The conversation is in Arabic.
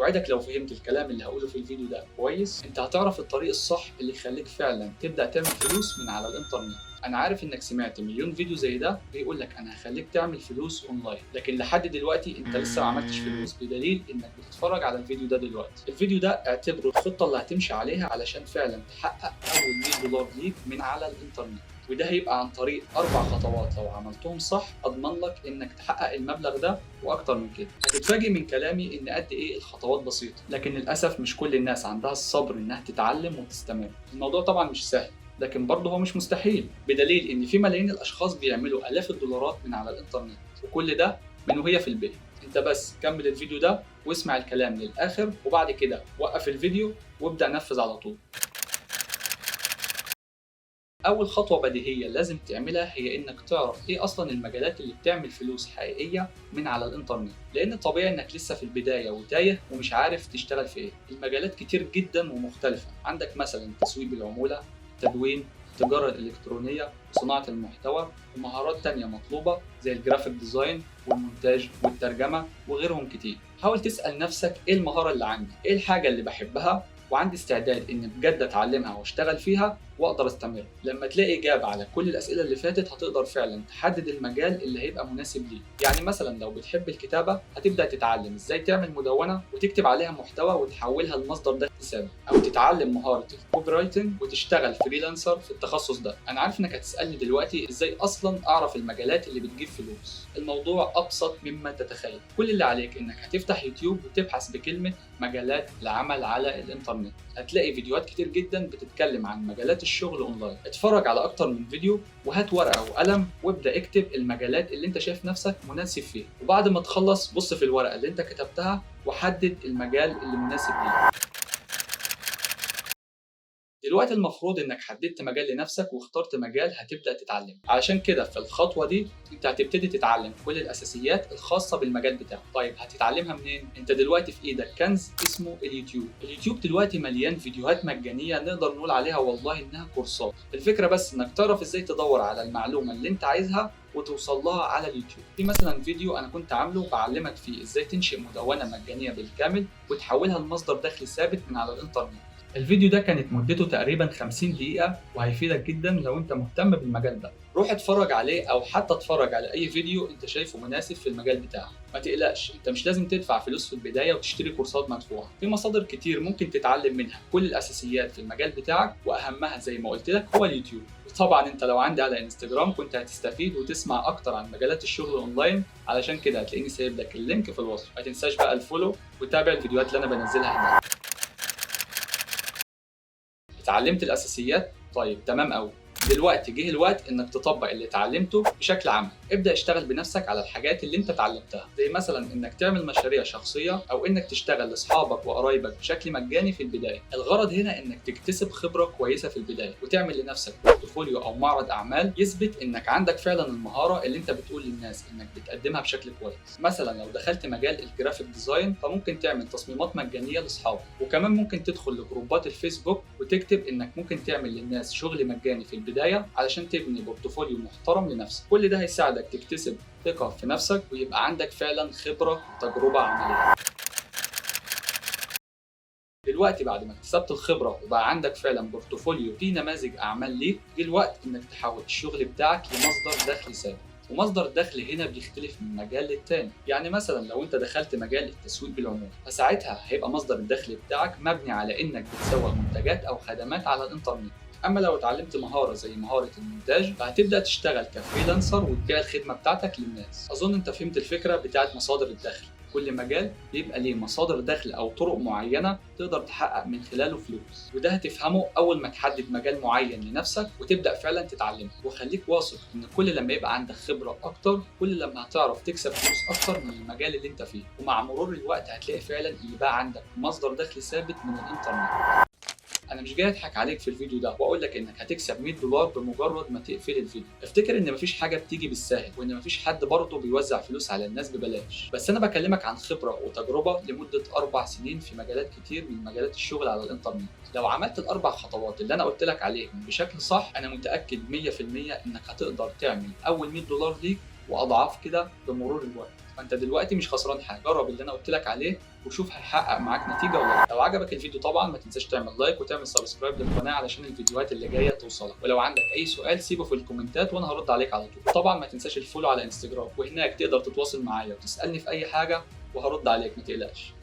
اوعدك لو فهمت الكلام اللي هقوله في الفيديو ده كويس، انت هتعرف الطريق الصح اللي يخليك فعلا تبدا تعمل فلوس من على الانترنت. انا عارف انك سمعت مليون فيديو زي ده بيقول لك انا هخليك تعمل فلوس اونلاين، لكن لحد دلوقتي انت لسه ما عملتش فلوس، بدليل انك بتتفرج على الفيديو ده دلوقتي. الفيديو ده اعتبره الخطه اللي هتمشي عليها علشان فعلا تحقق اول $100 ليك من على الانترنت، وده هيبقى عن طريق 4 خطوات لو عملتهم صح اضمن لك انك تحقق المبلغ ده واكتر من كده. هتتفاجئ من كلامي ان قد ايه الخطوات بسيطه، لكن للاسف مش كل الناس عندها الصبر انها تتعلم وتستمر. الموضوع طبعا مش سهل، لكن برضه هو مش مستحيل، بدليل ان في ملايين الاشخاص بيعملوا الاف الدولارات من على الانترنت، وكل ده من وهي في البيت. انت بس كمل الفيديو ده واسمع الكلام للاخر، وبعد كده وقف الفيديو وابدا نفذ على طول. أول خطوة بديهية لازم تعملها هي إنك تعرف إيه أصلاً المجالات اللي بتعمل فلوس حقيقية من على الإنترنت، لأن طبيعي إنك لسه في البداية وتايه ومش عارف تشتغل في إيه. المجالات كتير جداً ومختلفة، عندك مثلاً تسويق العمولة، تدوين، التجارة الإلكترونية، صناعة المحتوى، ومهارات تانية مطلوبة زي الجرافيك ديزاين والمونتاج والترجمة وغيرهم كتير. حاول تسأل نفسك إيه المهارة اللي عندي، إيه الحاجة اللي بحبها وعندي استعداد إن بجد أتعلمها وأشتغل فيها واقدر استمر. لما تلاقي اجابه على كل الاسئله اللي فاتت هتقدر فعلا تحدد المجال اللي هيبقى مناسب ليك. يعني مثلا لو بتحب الكتابه هتبدا تتعلم ازاي تعمل مدونه وتكتب عليها محتوى وتحولها لمصدر دخل ثابت، او تتعلم مهاره الكوبي رايتنج وتشتغل فريلانسر في التخصص ده. انا عارف انك هتسالني دلوقتي ازاي اصلا اعرف المجالات اللي بتجيب فلوس. الموضوع ابسط مما تتخيل. كل اللي عليك انك هتفتح يوتيوب وتبحث بكلمه مجالات العمل على الانترنت، هتلاقي فيديوهات كتير جدا بتتكلم عن مجالات الشغل اونلاين. اتفرج على اكتر من فيديو وهات ورقه وقلم وابدا اكتب المجالات اللي انت شايف نفسك مناسب فيها، وبعد ما تخلص بص في الورقه اللي انت كتبتها وحدد المجال اللي مناسب ليك. دلوقتي المفروض انك حددت مجال لنفسك واخترت مجال هتبدا تتعلم. علشان كده في الخطوه دي انت هتبتدي تتعلم كل الاساسيات الخاصه بالمجال بتاعك. طيب هتتعلمها منين؟ انت دلوقتي في ايدك كنز اسمه اليوتيوب. اليوتيوب دلوقتي مليان فيديوهات مجانيه نقدر نقول عليها والله انها كورسات. الفكره بس انك تعرف ازاي تدور على المعلومه اللي انت عايزها وتوصل لها على اليوتيوب. في مثلا فيديو انا كنت عامله بعلمك فيه ازاي تنشئ مدونه مجانيه بالكامل وتحولها لمصدر دخل ثابت من على الانترنت. الفيديو ده كانت مدته تقريبا 50 دقيقة وهيفيدك جدا لو انت مهتم بالمجال ده. روح اتفرج عليه او حتى اتفرج على اي فيديو انت شايفه مناسب في المجال بتاعك. ما تقلقش، انت مش لازم تدفع فلوس في البداية وتشتري كورسات مدفوعة. في مصادر كتير ممكن تتعلم منها كل الاساسيات في المجال بتاعك، واهمها زي ما قلت لك هو اليوتيوب. طبعا انت لو عندي على انستجرام كنت هتستفيد وتسمع اكتر عن مجالات الشغل اونلاين، علشان كده هتلاقيني سايب لك اللينك في الوصف. ما تنساش بقى الفولو وتابع الفيديوهات اللي انا بنزلها هناك. اتعلمت الاساسيات؟ طيب تمام قوي. دلوقتي جه الوقت انك تطبق اللي اتعلمته بشكل عملي. ابدا اشتغل بنفسك على الحاجات اللي انت اتعلمتها، زي مثلا انك تعمل مشاريع شخصيه او انك تشتغل لاصحابك وقرايبك بشكل مجاني في البدايه. الغرض هنا انك تكتسب خبره كويسه في البدايه وتعمل لنفسك بورتفوليو او معرض اعمال يثبت انك عندك فعلا المهاره اللي انت بتقول للناس انك بتقدمها بشكل كويس. مثلا لو دخلت مجال الجرافيك ديزاين فممكن تعمل تصميمات مجانيه لاصحابك، وكمان ممكن تدخل لجروبات الفيسبوك وتكتب انك ممكن تعمل للناس شغل مجاني في البدايه علشان تبني بورتفوليو محترم لنفسك. كل ده هيساعدك تكتسب ثقة في نفسك ويبقى عندك فعلا خبرة وتجربة عملية. دلوقتي بعد ما اكتسبت الخبرة وبقى عندك فعلا بورتفوليو فيه نماذج أعمال ليك، جه الوقت إنك تحول الشغل بتاعك لمصدر دخل ثابت. ومصدر الدخل هنا بيختلف من مجال للتاني. يعني مثلا لو انت دخلت مجال التسويق بالعمولة فساعتها هيبقى مصدر الدخل بتاعك مبني على انك بتسوق منتجات او خدمات على الانترنت. اما لو اتعلمت مهاره زي مهاره المونتاج فهتبدا تشتغل كفريلانسر وتبيع الخدمه بتاعتك للناس. اظن انت فهمت الفكره بتاعت مصادر الدخل. كل مجال بيبقى ليه مصادر دخل او طرق معينه تقدر تحقق من خلاله فلوس، وده هتفهمه اول ما تحدد مجال معين لنفسك وتبدا فعلا تتعلمه. وخليك واثق ان كل لما يبقى عندك خبره اكتر كل لما هتعرف تكسب فلوس اكتر من المجال اللي انت فيه، ومع مرور الوقت هتلاقي فعلا ان بقى عندك مصدر دخل ثابت من الانترنت. انا مش جاي اضحك عليك في الفيديو ده واقول لك انك هتكسب $100 بمجرد ما تقفل الفيديو. افتكر ان مفيش حاجه بتيجي بالسهل، وان مفيش حد برضه بيوزع فلوس على الناس ببلاش. بس انا بكلمك عن خبره وتجربه لمده 4 سنين في مجالات كتير من مجالات الشغل على الانترنت. لو عملت ال4 خطوات اللي انا قلت لك عليهم بشكل صح انا متاكد 100% انك هتقدر تعمل اول $100 ليك واضعاف كده بمرور الوقت. فانت دلوقتي مش خسران حاجه، جرب اللي انا قلت لك عليه وشوف هيحقق معاك نتيجه ولا لا. لو عجبك الفيديو طبعا ما تنساش تعمل لايك وتعمل سبسكرايب للقناه علشان الفيديوهات اللي جايه توصلك، ولو عندك اي سؤال سيبه في الكومنتات وانا هرد عليك على طول. طبعا ما تنساش الفولو على انستجرام، وهناك تقدر تتواصل معايا وتسالني في اي حاجه وهرد عليك ما تقلقش.